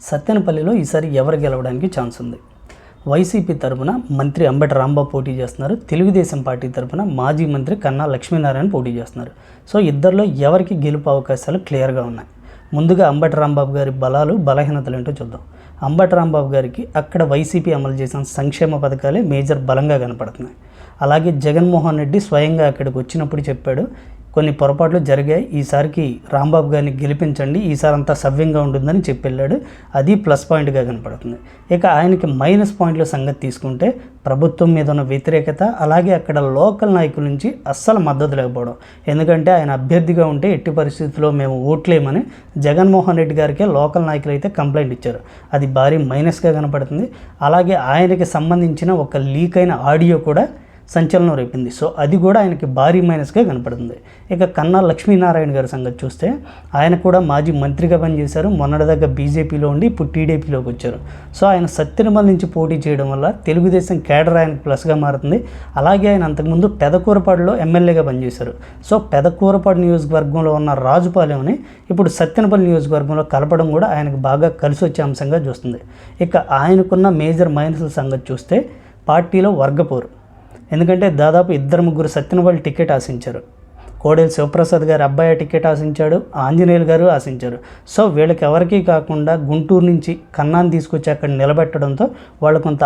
సత్తెనపల్లిలో ఈసారి ఎవరు గెలవడానికి ఛాన్స్ ఉంది? వైసీపీ తరపున మంత్రి అంబటి రాంబాబు పోటీ చేస్తున్నారు. తెలుగుదేశం పార్టీ తరపున మాజీ మంత్రి కన్నా లక్ష్మీనారాయణ పోటీ చేస్తున్నారు. సో ఇద్దరిలో ఎవరికి గెలుపు అవకాశాలు క్లియర్గా ఉన్నాయి. ముందుగా అంబటి రాంబాబు గారి బలాలు బలహీనతలు ఏంటో చూద్దాం. అంబటి రాంబాబు గారికి అక్కడ వైసీపీ అమలు చేసిన సంక్షేమ పథకాలే మేజర్ బలంగా కనపడుతున్నాయి. అలాగే జగన్మోహన్ రెడ్డి స్వయంగా అక్కడికి వచ్చినప్పుడు చెప్పాడు, కొన్ని పొరపాట్లు జరిగాయి, ఈసారికి రాంబాబు గారిని గెలిపించండి, ఈసారి అంతా సవ్యంగా ఉంటుందని చెప్పెళ్ళాడు. అది ప్లస్ పాయింట్గా కనపడుతుంది. ఇక ఆయనకి మైనస్ పాయింట్ల సంగతి తీసుకుంటే ప్రభుత్వం మీద ఉన్న వ్యతిరేకత, అలాగే అక్కడ లోకల్ నాయకుల నుంచి అస్సలు మద్దతు లేకపోవడం. ఎందుకంటే ఆయన అభ్యర్థిగా ఉంటే ఎట్టి పరిస్థితుల్లో మేము ఓట్లేమని జగన్మోహన్ రెడ్డి గారికే లోకల్ నాయకులు అయితే కంప్లైంట్ ఇచ్చారు. అది భారీ మైనస్గా కనపడుతుంది. అలాగే ఆయనకి సంబంధించిన ఒక లీక్ అయిన ఆడియో కూడా సంచలనం రేపింది. సో అది కూడా ఆయనకి భారీ మైనస్గా కనపడుతుంది. ఇక కన్నా లక్ష్మీనారాయణ గారి సంగతి చూస్తే ఆయన కూడా మాజీ మంత్రిగా పనిచేశారు. మొన్నటిదాకా బీజేపీలో ఉండి ఇప్పుడు టీడీపీలోకి వచ్చారు. సో ఆయన సత్తెనపల్లి నుంచి పోటీ చేయడం వల్ల తెలుగుదేశం కేడర్ ఆయనకు ప్లస్గా మారుతుంది. అలాగే ఆయన అంతకుముందు పెదకూరపాడులో ఎమ్మెల్యేగా పనిచేశారు. సో పెదకూరపాడు నియోజకవర్గంలో ఉన్న రాజుపాలెంని ఇప్పుడు సత్తెనపల్లి నియోజకవర్గంలో కలపడం కూడా ఆయనకు బాగా కలిసి వచ్చే అంశంగా చూస్తుంది. ఇక ఆయనకున్న మేజర్ మైనస్ల సంగతి చూస్తే పార్టీలో వర్గపోరు. ఎందుకంటే దాదాపు 2-3 సత్తెనపల్లి టికెట్ ఆశించారు. కోడెల శివప్రసాద్ గారు అబ్బాయి టికెట్ ఆశించాడు, ఆంజనేయులు గారు ఆశించారు. సో వీళ్ళకి ఎవరికీ కాకుండా గుంటూరు నుంచి కన్నాన్ని తీసుకొచ్చి అక్కడ నిలబెట్టడంతో వాళ్ళు కొంత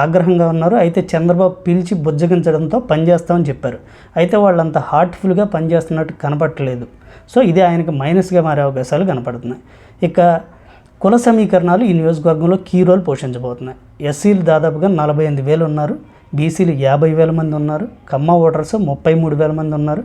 ఆగ్రహంగా ఉన్నారు. అయితే చంద్రబాబు పిలిచి బుజ్జగించడంతో పనిచేస్తామని చెప్పారు. అయితే వాళ్ళంత హార్ట్ఫుల్గా పనిచేస్తున్నట్టు కనపట్టలేదు. సో ఇది ఆయనకు మైనస్గా మారే అవకాశాలు కనపడుతున్నాయి. ఇక కుల సమీకరణాలు ఈ నియోజకవర్గంలో కీ రోల్ పోషించబోతున్నాయి. ఎస్సీలు దాదాపుగా 48,000 ఉన్నారు, బీసీలు 50,000 మంది ఉన్నారు, కమ్మ ఓటర్స్ 33,000 మంది ఉన్నారు,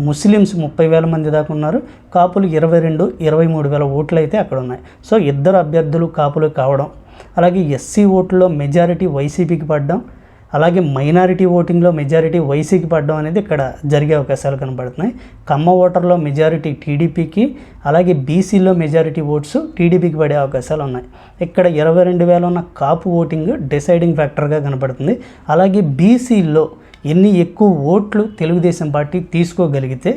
ముస్లిమ్స్ 30,000 మంది దాకా ఉన్నారు, కాపులు 22-23,000 ఓట్లు అయితే అక్కడ ఉన్నాయి. సో ఇద్దరు అభ్యర్థులు కాపులు కావడం, అలాగే ఎస్సీ ఓట్లలో మెజారిటీ వైసీపీకి పడడం, అలాగే మైనారిటీ ఓటింగ్లో మెజారిటీ వైసీకి పడడం అనేది ఇక్కడ జరిగే అవకాశాలు కనబడుతున్నాయి. కమ్మ ఓటర్లో మెజారిటీ టీడీపీకి, అలాగే బీసీలో మెజారిటీ ఓట్స్ టీడీపీకి పడే అవకాశాలు ఉన్నాయి. ఇక్కడ 22,000 ఉన్న కాపు ఓటింగ్ డిసైడింగ్ ఫ్యాక్టర్గా కనబడుతుంది. అలాగే బీసీల్లో ఎన్ని ఎక్కువ ఓట్లు తెలుగుదేశం పార్టీ తీసుకోగలిగితే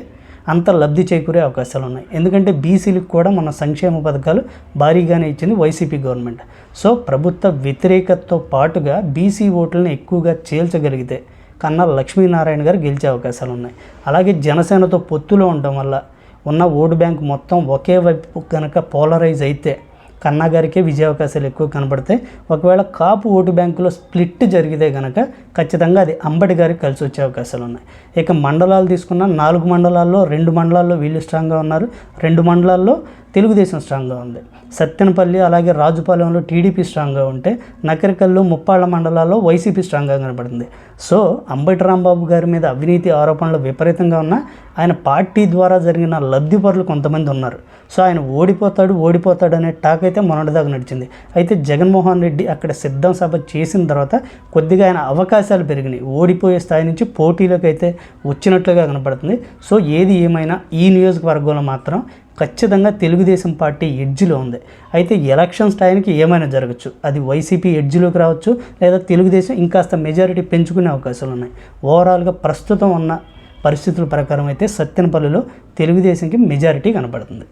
అంత లబ్ధి చేకూరే అవకాశాలు ఉన్నాయి. ఎందుకంటే బీసీలకు కూడా మన సంక్షేమ పథకాలు భారీగానే ఇచ్చింది వైసీపీ గవర్నమెంట్. సో ప్రభుత్వ వ్యతిరేకతతో పాటుగా బీసీ ఓట్లను ఎక్కువగా చేల్చగలిగితే కన్నా లక్ష్మీనారాయణ గారు గెలిచే అవకాశాలు ఉన్నాయి. అలాగే జనసేనతో పొత్తులో ఉండడం వల్ల ఉన్న ఓటు బ్యాంక్ మొత్తం ఒకే వైపు కనుక పోలరైజ్ అయితే కన్నా గారికే విజయ అవకాశాలు ఎక్కువ కనబడతాయి. ఒకవేళ కాపు ఓటు బ్యాంకులో స్ప్లిట్ జరిగితే కనుక ఖచ్చితంగా అది అంబటి గారికి కలిసి వచ్చే అవకాశాలు ఉన్నాయి. ఇక మండలాలు తీసుకున్న 4 మండలాల్లో 2 మండలాల్లో వీళ్ళు స్ట్రాంగ్గా ఉన్నారు, 2 మండలాల్లో తెలుగుదేశం స్ట్రాంగ్గా ఉంది. సత్తెనపల్లి అలాగే రాజుపాలెంలో టీడీపీ స్ట్రాంగ్గా ఉంటే నకరికల్లు ముప్పాళ్ళ మండలాల్లో వైసీపీ స్ట్రాంగ్గా కనబడుతుంది. సో అంబటి రాంబాబు గారి మీద అవినీతి ఆరోపణలు విపరీతంగా ఉన్నా ఆయన పార్టీ ద్వారా జరిగిన లబ్ధిపరులు కొంతమంది ఉన్నారు. సో ఆయన ఓడిపోతాడు అనే టాక్ అయితే మొన్నటిదాకా నడిచింది. అయితే జగన్మోహన్ రెడ్డి అక్కడ సిద్ధం సభ చేసిన తర్వాత కొద్దిగా ఆయన అవకాశాలు పెరిగినాయి. ఓడిపోయే స్థాయి నుంచి పోటీలోకి అయితే వచ్చినట్లుగా కనపడుతుంది. సో ఏది ఏమైనా ఈ నియోజకవర్గంలో మాత్రం ఖచ్చితంగా తెలుగుదేశం పార్టీ ఎడ్జ్లో ఉంది. అయితే ఎలక్షన్స్ టైంకి ఏమైనా జరగచ్చు. అది వైసీపీ ఎడ్జ్లోకి రావచ్చు, లేదా తెలుగుదేశం ఇంకాస్త మెజారిటీ పెంచుకునే అవకాశాలు ఉన్నాయి. ఓవరాల్గా ప్రస్తుతం ఉన్న పరిస్థితుల ప్రకారం అయితే సత్తెనపల్లిలో తెలుగుదేశంకి మెజారిటీ కనపడుతుంది.